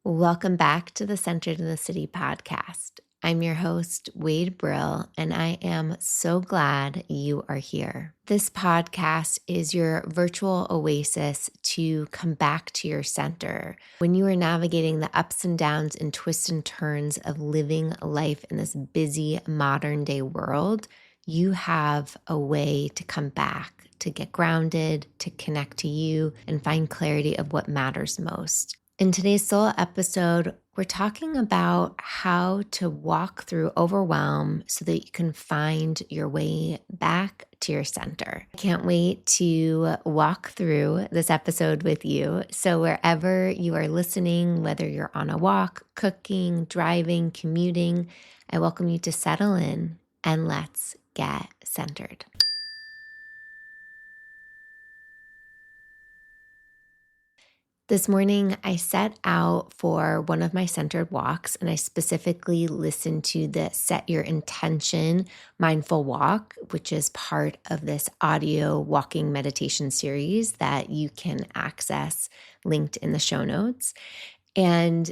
Welcome back to the Centered in the City podcast. I'm your host, Wade Brill, and I am so glad you are here. This podcast is your virtual oasis to come back to your center. When you are navigating the ups and downs and twists and turns of living life in this busy modern day world, you have a way to come back, to get grounded, to connect to you, and find clarity of what matters most. In today's solo episode, we're talking about how to walk through overwhelm so that you can find your way back to your center. I can't wait to walk through this episode with you. So wherever you are listening, whether you're on a walk, cooking, driving, commuting, I welcome you to settle in and let's get centered. This morning, I set out for one of my centered walks, and I specifically listened to the Set Your Intention Mindful Walk, which is part of this audio walking meditation series that you can access linked in the show notes. And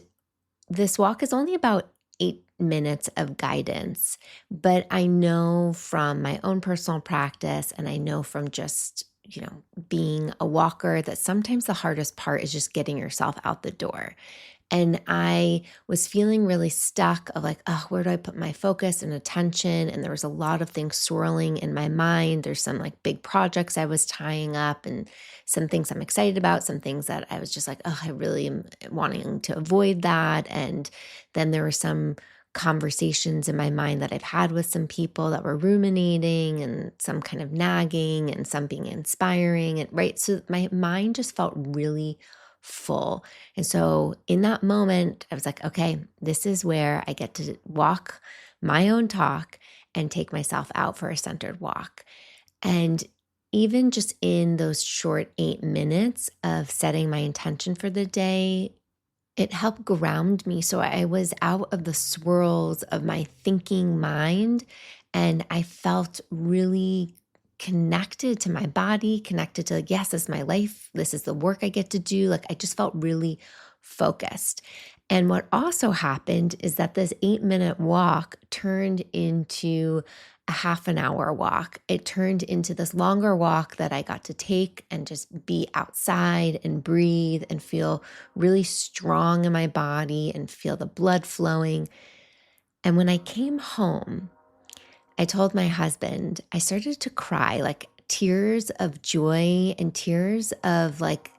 this walk is only about 8 minutes of guidance, but I know from my own personal practice, and I know from just being a walker, that sometimes the hardest part is just getting yourself out the door. And I was feeling really stuck of like, oh, where do I put my focus and attention? And there was a lot of things swirling in my mind. There's some like big projects I was tying up and some things I'm excited about, some things that I was just like, oh, I really am wanting to avoid that. And then there were some conversations in my mind that I've had with some people that were ruminating and some kind of nagging and some being inspiring. And right. So my mind just felt really full. And so in that moment, I was like, okay, this is where I get to walk my own talk and take myself out for a centered walk. And even just in those short 8 minutes of setting my intention for the day, it helped ground me. So I was out of the swirls of my thinking mind, and I felt really connected to my body, connected to like, yes, this is my life. This is the work I get to do. Like I just felt really focused. And what also happened is that this 8-minute walk turned into a half an hour walk. It turned into this longer walk that I got to take and just be outside and breathe and feel really strong in my body and feel the blood flowing. And when I came home, I told my husband, I started to cry, like tears of joy and tears of like,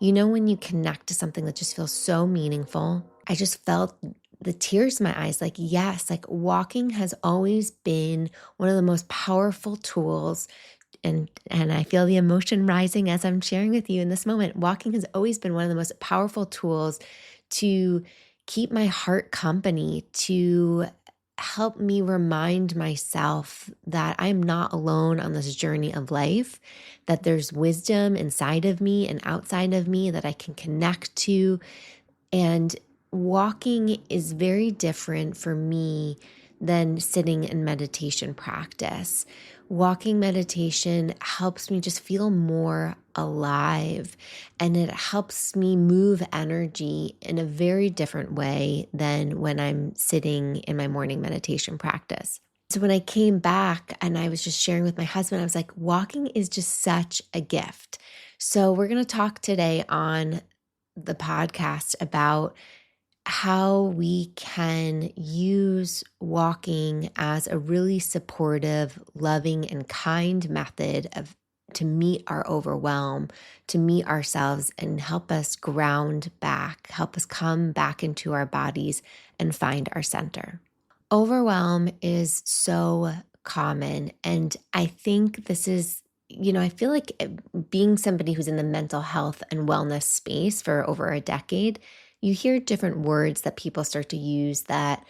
when you connect to something that just feels so meaningful. I just felt the tears in my eyes, like, yes, like walking has always been one of the most powerful tools. And I feel the emotion rising as I'm sharing with you in this moment. Walking has always been one of the most powerful tools to keep my heart company, to help me remind myself that I'm not alone on this journey of life, that there's wisdom inside of me and outside of me that I can connect to. And walking is very different for me than sitting in meditation practice. Walking meditation helps me just feel more alive, and it helps me move energy in a very different way than when I'm sitting in my morning meditation practice. So when I came back and I was just sharing with my husband, I was like, walking is just such a gift. So we're going to talk today on the podcast about how we can use walking as a really supportive, loving, and kind method to meet our overwhelm, to meet ourselves and help us ground back, help us come back into our bodies and find our center. Overwhelm is so common. And I think this is, I feel like being somebody who's in the mental health and wellness space for over a decade, you hear different words that people start to use that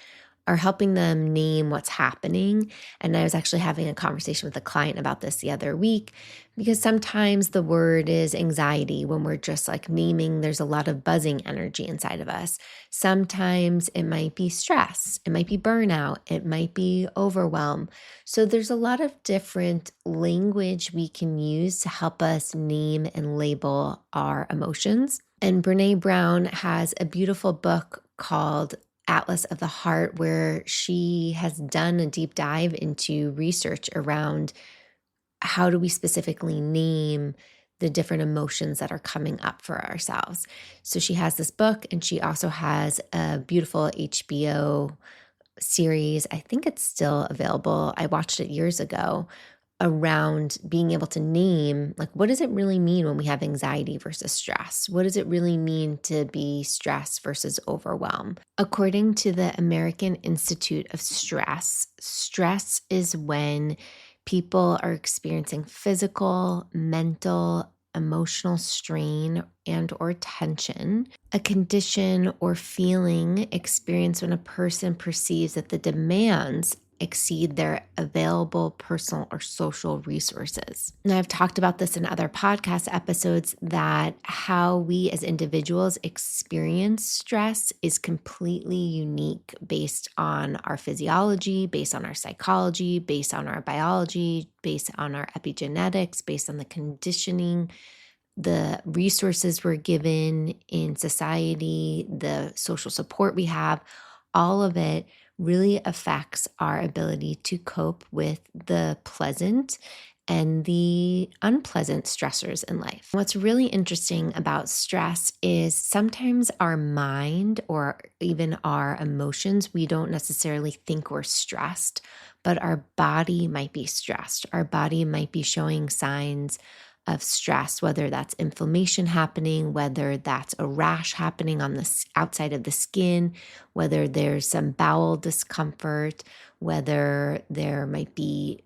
are helping them name what's happening. And I was actually having a conversation with a client about this the other week, because sometimes the word is anxiety when we're just like naming, there's a lot of buzzing energy inside of us. Sometimes it might be stress, it might be burnout, it might be overwhelm. So there's a lot of different language we can use to help us name and label our emotions. And Brene Brown has a beautiful book called Atlas of the Heart, where she has done a deep dive into research around how do we specifically name the different emotions that are coming up for ourselves. So she has this book, and she also has a beautiful HBO series. I think it's still available. I watched it years ago, around being able to name, like, what does it really mean when we have anxiety versus stress? What does it really mean to be stressed versus overwhelm? According to the American Institute of Stress, stress is when people are experiencing physical, mental, emotional strain and or tension, a condition or feeling experienced when a person perceives that the demands exceed their available personal or social resources. And I've talked about this in other podcast episodes, that how we as individuals experience stress is completely unique based on our physiology, based on our psychology, based on our biology, based on our epigenetics, based on the conditioning, the resources we're given in society, the social support we have. All of it really affects our ability to cope with the pleasant and the unpleasant stressors in life. What's really interesting about stress is sometimes our mind or even our emotions, we don't necessarily think we're stressed, but our body might be stressed. Our body might be showing signs of stress, whether that's inflammation happening, whether that's a rash happening on the outside of the skin, whether there's some bowel discomfort, whether there might be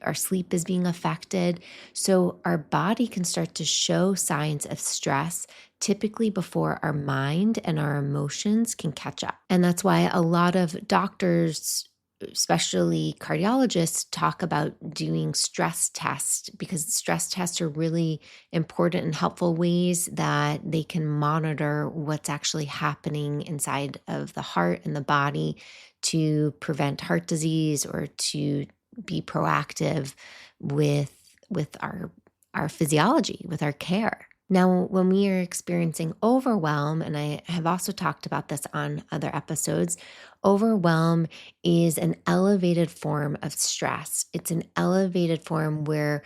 our sleep is being affected. So our body can start to show signs of stress typically before our mind and our emotions can catch up. And that's why a lot of doctors, especially cardiologists, talk about doing stress tests, because stress tests are really important and helpful ways that they can monitor what's actually happening inside of the heart and the body to prevent heart disease or to be proactive with our physiology, with our care. Now, when we are experiencing overwhelm, and I have also talked about this on other episodes, overwhelm is an elevated form of stress. It's an elevated form where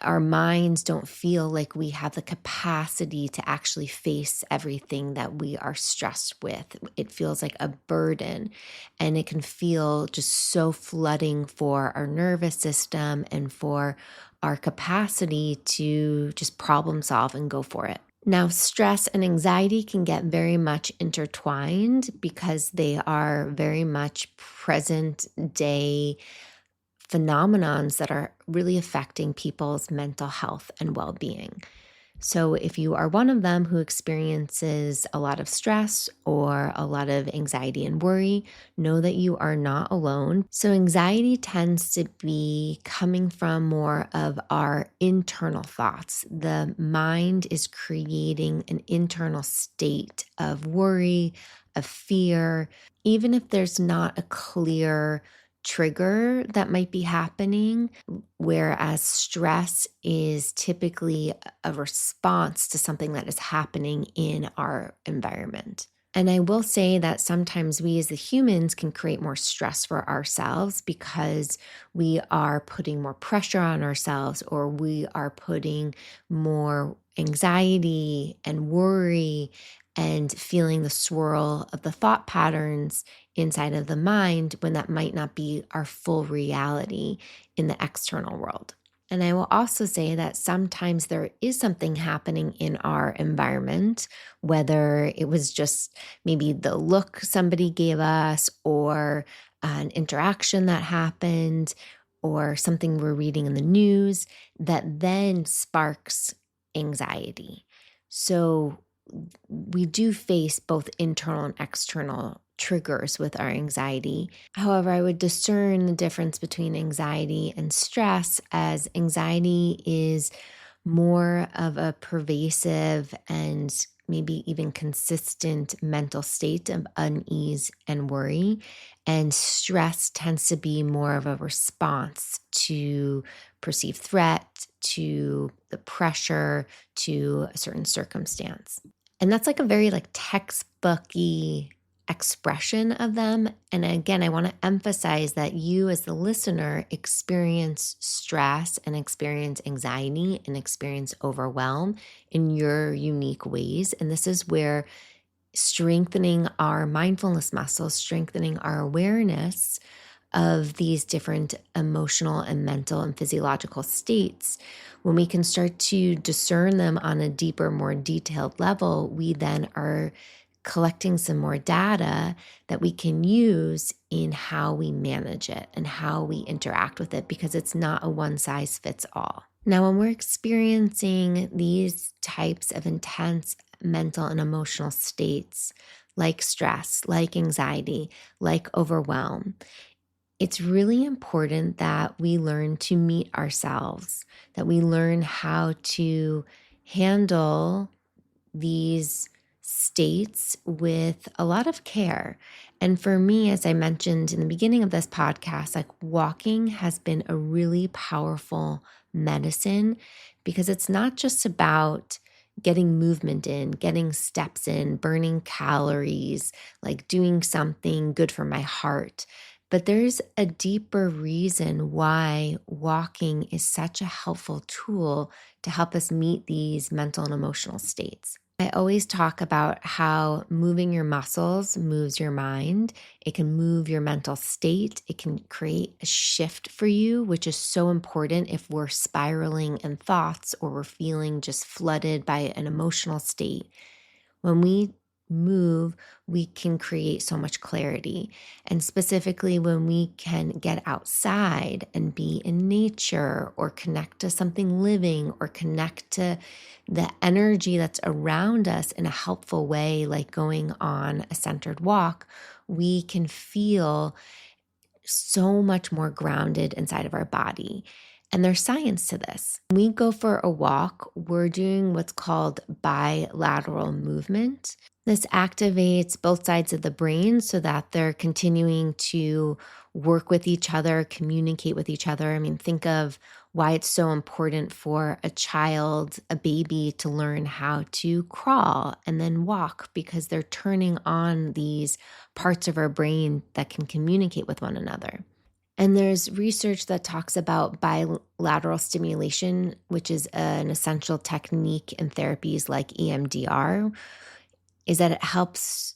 our minds don't feel like we have the capacity to actually face everything that we are stressed with. It feels like a burden, and it can feel just so flooding for our nervous system and for our capacity to just problem solve and go for it. Now, stress and anxiety can get very much intertwined because they are very much present day phenomenons that are really affecting people's mental health and well-being. So if you are one of them who experiences a lot of stress or a lot of anxiety and worry, know that you are not alone. So anxiety tends to be coming from more of our internal thoughts. The mind is creating an internal state of worry, of fear, even if there's not a clear trigger that might be happening, whereas stress is typically a response to something that is happening in our environment. And I will say that sometimes we as the humans can create more stress for ourselves because we are putting more pressure on ourselves, or we are putting more anxiety and worry and feeling the swirl of the thought patterns inside of the mind, when that might not be our full reality in the external world. And I will also say that sometimes there is something happening in our environment, whether it was just maybe the look somebody gave us, or an interaction that happened, or something we're reading in the news that then sparks anxiety. So we do face both internal and external triggers with our anxiety. However, I would discern the difference between anxiety and stress, as anxiety is more of a pervasive and maybe even consistent mental state of unease and worry. And stress tends to be more of a response to perceived threat, to the pressure, to a certain circumstance. And that's like a very like textbooky expression of them. And again, I want to emphasize that you as the listener experience stress and experience anxiety and experience overwhelm in your unique ways. And this is where strengthening our mindfulness muscles, strengthening our awareness of these different emotional and mental and physiological states, when we can start to discern them on a deeper, more detailed level, we then are collecting some more data that we can use in how we manage it and how we interact with it, because it's not a one size fits all. Now, when we're experiencing these types of intense mental and emotional states, like stress, like anxiety, like overwhelm, it's really important that we learn to meet ourselves, that we learn how to handle these states with a lot of care. And for me, as I mentioned in the beginning of this podcast, like walking has been a really powerful medicine, because it's not just about getting movement in, getting steps in, burning calories, like doing something good for my heart. But there's a deeper reason why walking is such a helpful tool to help us meet these mental and emotional states. I always talk about how moving your muscles moves your mind. It can move your mental state. It can create a shift for you, which is so important if we're spiraling in thoughts or we're feeling just flooded by an emotional state. When we move, we can create so much clarity. And specifically, when we can get outside and be in nature or connect to something living or connect to the energy that's around us in a helpful way, like going on a centered walk, we can feel so much more grounded inside of our body. And there's science to this. When we go for a walk, we're doing what's called bilateral movement. This activates both sides of the brain so that they're continuing to work with each other, communicate with each other. I mean, think of why it's so important for a child, a baby, to learn how to crawl and then walk, because they're turning on these parts of our brain that can communicate with one another. And there's research that talks about bilateral stimulation, which is an essential technique in therapies like EMDR, is that it helps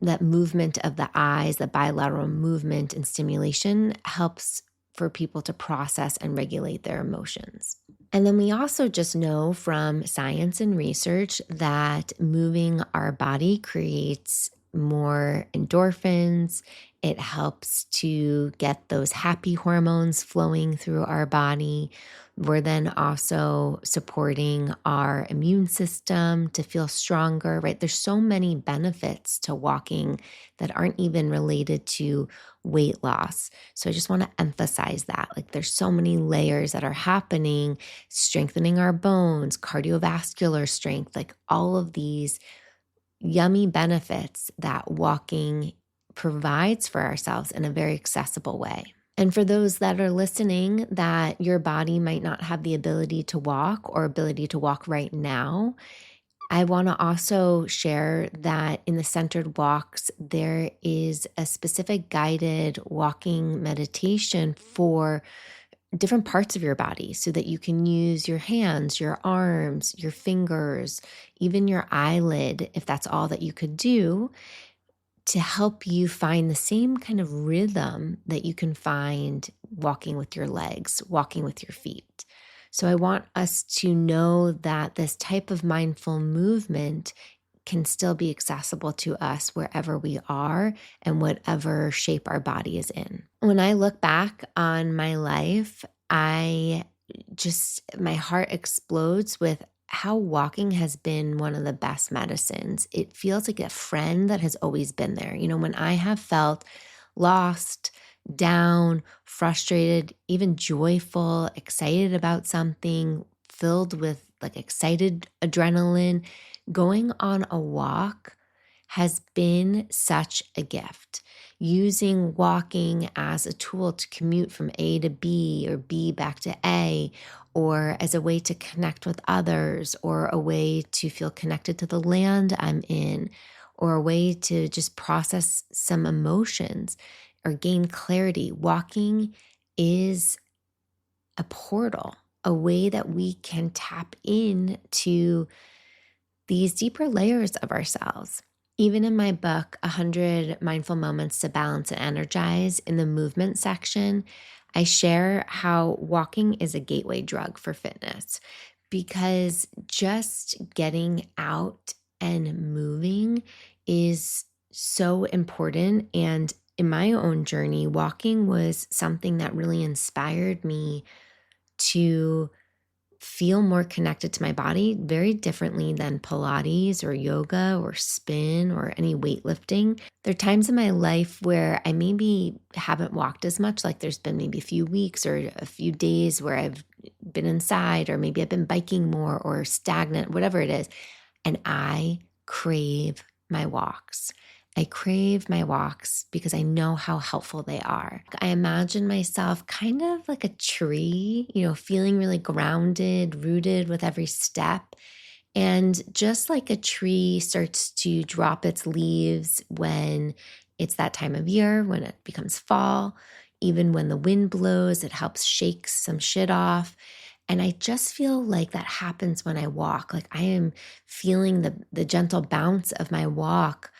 that movement of the eyes, the bilateral movement and stimulation helps for people to process and regulate their emotions. And then we also just know from science and research that moving our body creates more endorphins. It helps to get those happy hormones flowing through our body. We're then also supporting our immune system to feel stronger, right? There's so many benefits to walking that aren't even related to weight loss. So I just want to emphasize that. Like, there's so many layers that are happening, strengthening our bones, cardiovascular strength, like all of these yummy benefits that walking provides for ourselves in a very accessible way. And for those that are listening, that your body might not have the ability to walk or ability to walk right now, I want to also share that in the centered walks, there is a specific guided walking meditation for different parts of your body so that you can use your hands, your arms, your fingers, even your eyelid, if that's all that you could do, to help you find the same kind of rhythm that you can find walking with your legs, walking with your feet. So I want us to know that this type of mindful movement can still be accessible to us wherever we are and whatever shape our body is in. When I look back on my life, my heart explodes with how walking has been one of the best medicines. It feels like a friend that has always been there. You know, when I have felt lost, down, frustrated, even joyful, excited about something, filled with like excited adrenaline, Going on a walk has been such a gift. Using walking as a tool to commute from A to B or B back to A, or as a way to connect with others, or a way to feel connected to the land I'm in, or a way to just process some emotions or gain clarity. Walking is a portal, a way that we can tap into these deeper layers of ourselves. Even in my book, 100 Mindful Moments to Balance and Energize, in the movement section, I share how walking is a gateway drug for fitness, because just getting out and moving is so important. And in my own journey, walking was something that really inspired me to feel more connected to my body very differently than Pilates or yoga or spin or any weightlifting. There are times in my life where I maybe haven't walked as much, like there's been maybe a few weeks or a few days where I've been inside, or maybe I've been biking more or stagnant, whatever it is. And I crave my walks. I crave my walks because I know how helpful they are. I imagine myself kind of like a tree, feeling really grounded, rooted with every step. And just like a tree starts to drop its leaves when it's that time of year, when it becomes fall, even when the wind blows, it helps shake some shit off. And I just feel like that happens when I walk. Like I am feeling the gentle bounce of my walk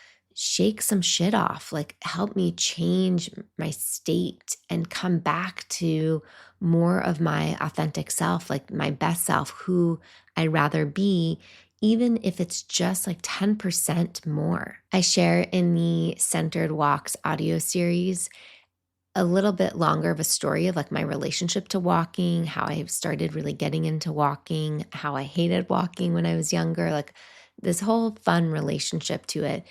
shake some shit off, like help me change my state and come back to more of my authentic self, like my best self, who I'd rather be, even if it's just like 10% more. I share in the Centered Walks audio series a little bit longer of a story of like my relationship to walking, how I started really getting into walking, how I hated walking when I was younger, like this whole fun relationship to it.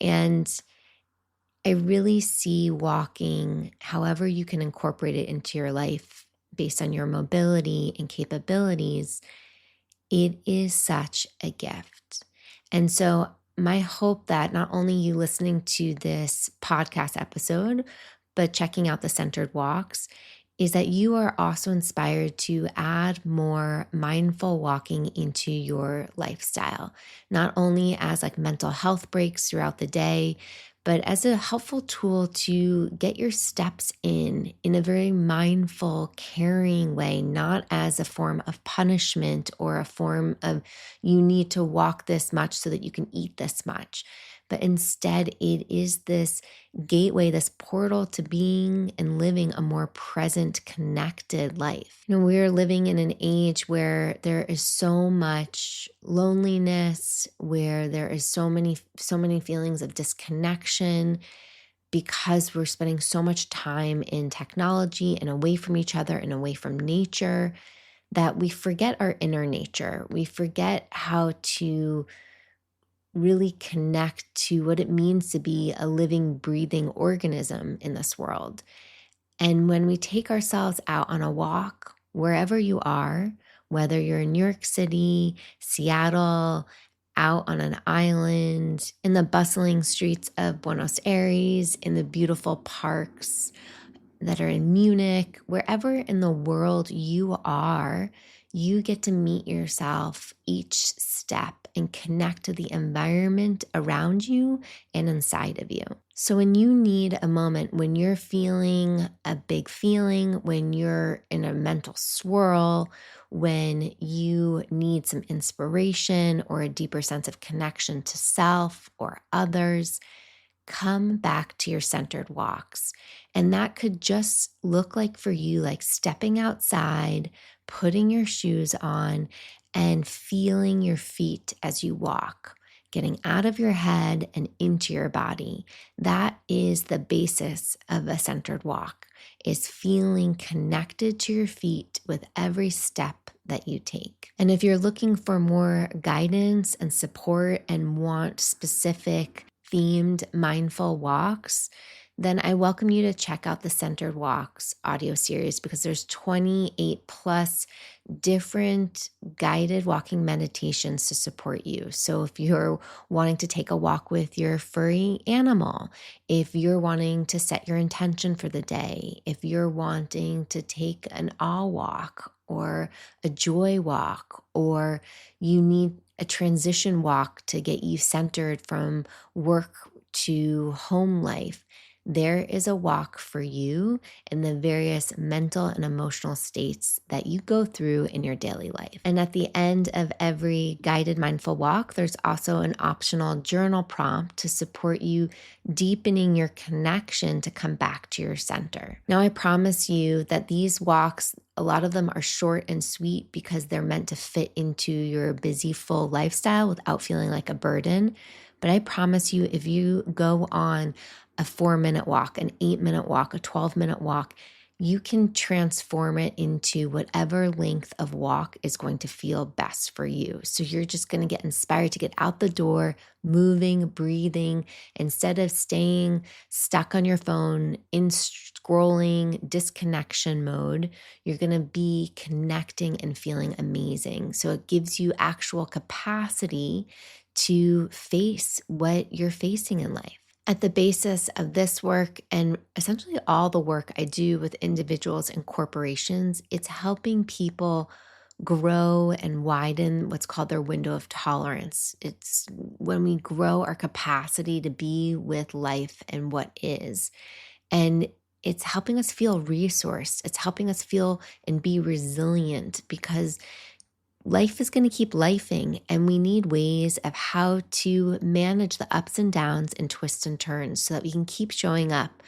And I really see walking, however you can incorporate it into your life based on your mobility and capabilities, it is such a gift. And so my hope that not only you listening to this podcast episode, but checking out the Centered Walks, is that you are also inspired to add more mindful walking into your lifestyle, not only as like mental health breaks throughout the day, but as a helpful tool to get your steps in a very mindful, caring way, not as a form of punishment or a form of you need to walk this much so that you can eat this much. But instead, it is this gateway, this portal to being and living a more present, connected life. We're living in an age where there is so much loneliness, where there is so many feelings of disconnection, because we're spending so much time in technology and away from each other and away from nature, that we forget our inner nature. We forget how to really connect to what it means to be a living, breathing organism in this world. And when we take ourselves out on a walk, wherever you are, whether you're in New York City, Seattle, out on an island, in the bustling streets of Buenos Aires, in the beautiful parks that are in Munich, wherever in the world you are, you get to meet yourself each step and connect to the environment around you and inside of you. So when you need a moment, when you're feeling a big feeling, when you're in a mental swirl, when you need some inspiration or a deeper sense of connection to self or others, come back to your centered walks. And that could just look like for you, like stepping outside, putting your shoes on, and feeling your feet as you walk, getting out of your head and into your body. That is the basis of a centered walk, is feeling connected to your feet with every step that you take. And if you're looking for more guidance and support and want specific themed mindful walks, then I welcome you to check out the Centered Walks audio series because there's 28 plus different guided walking meditations to support you. So if you're wanting to take a walk with your furry animal, if you're wanting to set your intention for the day, if you're wanting to take an awe walk or a joy walk, or you need a transition walk to get you centered from work to home life, there is a walk for you in the various mental and emotional states that you go through in your daily life. And at the end of every guided mindful walk, there's also an optional journal prompt to support you deepening your connection to come back to your center. Now, I promise you that these walks, a lot of them are short and sweet because they're meant to fit into your busy, full lifestyle without feeling like a burden. But I promise you, if you go on a 4-minute walk, an 8-minute walk, a 12-minute walk, you can transform it into whatever length of walk is going to feel best for you. So you're just going to get inspired to get out the door, moving, breathing, instead of staying stuck on your phone in scrolling disconnection mode. You're going to be connecting and feeling amazing. So it gives you actual capacity to face what you're facing in life. At the basis of this work and essentially all the work I do with individuals and corporations, it's helping people grow and widen what's called their window of tolerance. It's when we grow our capacity to be with life and what is. And it's helping us feel resourced. It's helping us feel and be resilient because life is going to keep lifing, and we need ways of how to manage the ups and downs and twists and turns so that we can keep showing up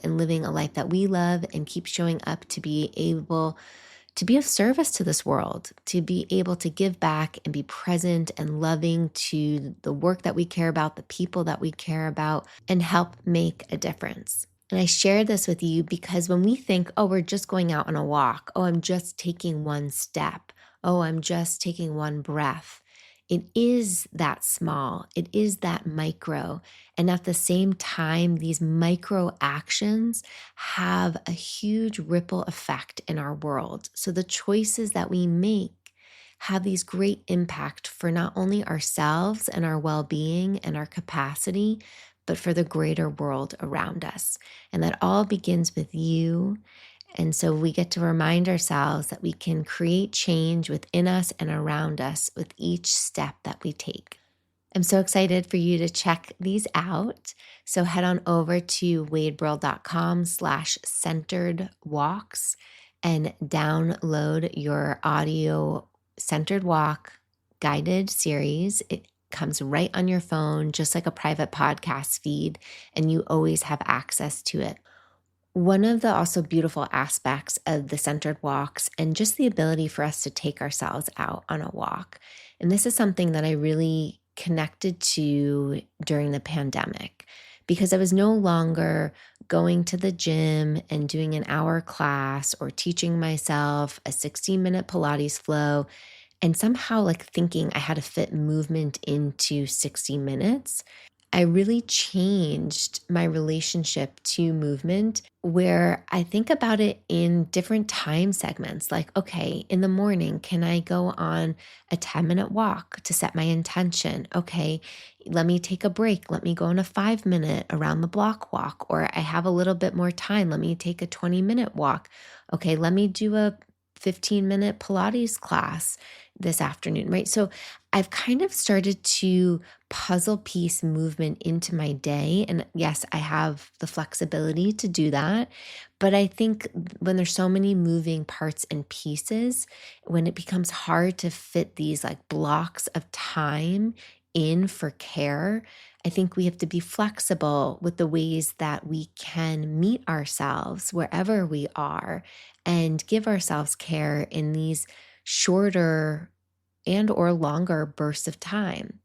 and living a life that we love, and keep showing up to be able to be of service to this world, to be able to give back and be present and loving to the work that we care about, the people that we care about, and help make a difference. And I share this with you because when we think, oh, we're just going out on a walk, oh, I'm just taking one step, oh, I'm just taking one breath, it is that small, it is that micro. And at the same time, these micro actions have a huge ripple effect in our world. So the choices that we make have these great impact for not only ourselves and our well-being and our capacity, but for the greater world around us. And that all begins with you. And so we get to remind ourselves that we can create change within us and around us with each step that we take. I'm so excited for you to check these out. So head on over to wadeburrell.com/centered walks and download your audio centered walk guided series. It comes right on your phone, just like a private podcast feed, and you always have access to it. One of the also beautiful aspects of the centered walks and just the ability for us to take ourselves out on a walk. And this is something that I really connected to during the pandemic because I was no longer going to the gym and doing an hour class or teaching myself a 60-minute Pilates flow and somehow like thinking I had to fit movement into 60 minutes. I really changed my relationship to movement where I think about it in different time segments. Like, okay, in the morning, can I go on a 10-minute walk to set my intention? Okay, let me take a break. Let me go on a 5-minute around the block walk, or I have a little bit more time. Let me take a 20-minute walk. Okay, let me do a 15-minute Pilates class this afternoon, right? So I've kind of started to puzzle piece movement into my day. And yes, I have the flexibility to do that. But I think when there's so many moving parts and pieces, when it becomes hard to fit these like blocks of time in for care, I think we have to be flexible with the ways that we can meet ourselves wherever we are and give ourselves care in these shorter and or longer bursts of time.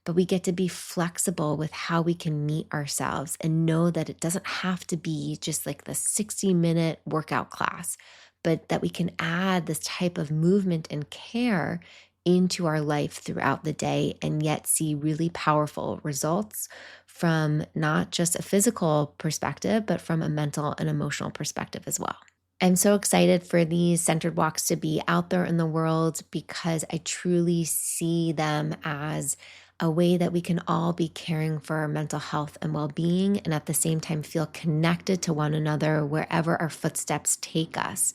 But we get to be flexible with how we can meet ourselves and know that it doesn't have to be just like the 60-minute workout class, but that we can add this type of movement and care into our life throughout the day and yet see really powerful results from not just a physical perspective, but from a mental and emotional perspective as well. I'm so excited for these centered walks to be out there in the world because I truly see them as a way that we can all be caring for our mental health and well-being, and at the same time feel connected to one another wherever our footsteps take us.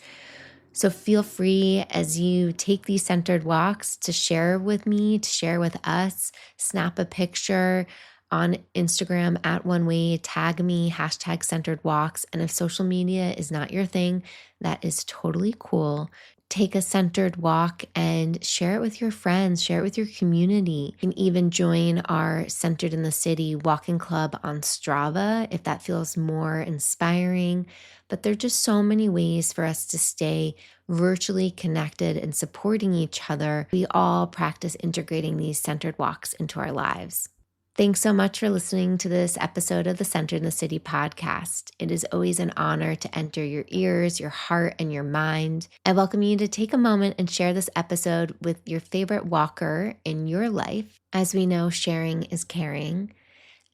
So feel free as you take these centered walks to share with me, to share with us, snap a picture on Instagram at One Way, tag me, hashtag centered walks. And if social media is not your thing, that is totally cool. Take a centered walk and share it with your friends, share it with your community. You can even join our Centered in the City walking club on Strava if that feels more inspiring. But there are just so many ways for us to stay virtually connected and supporting each other. We all practice integrating these centered walks into our lives. Thanks so much for listening to this episode of the Centered in the City podcast. It is always an honor to enter your ears, your heart, and your mind. I welcome you to take a moment and share this episode with your favorite walker in your life. As we know, sharing is caring.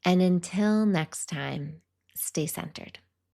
And until next time, stay centered.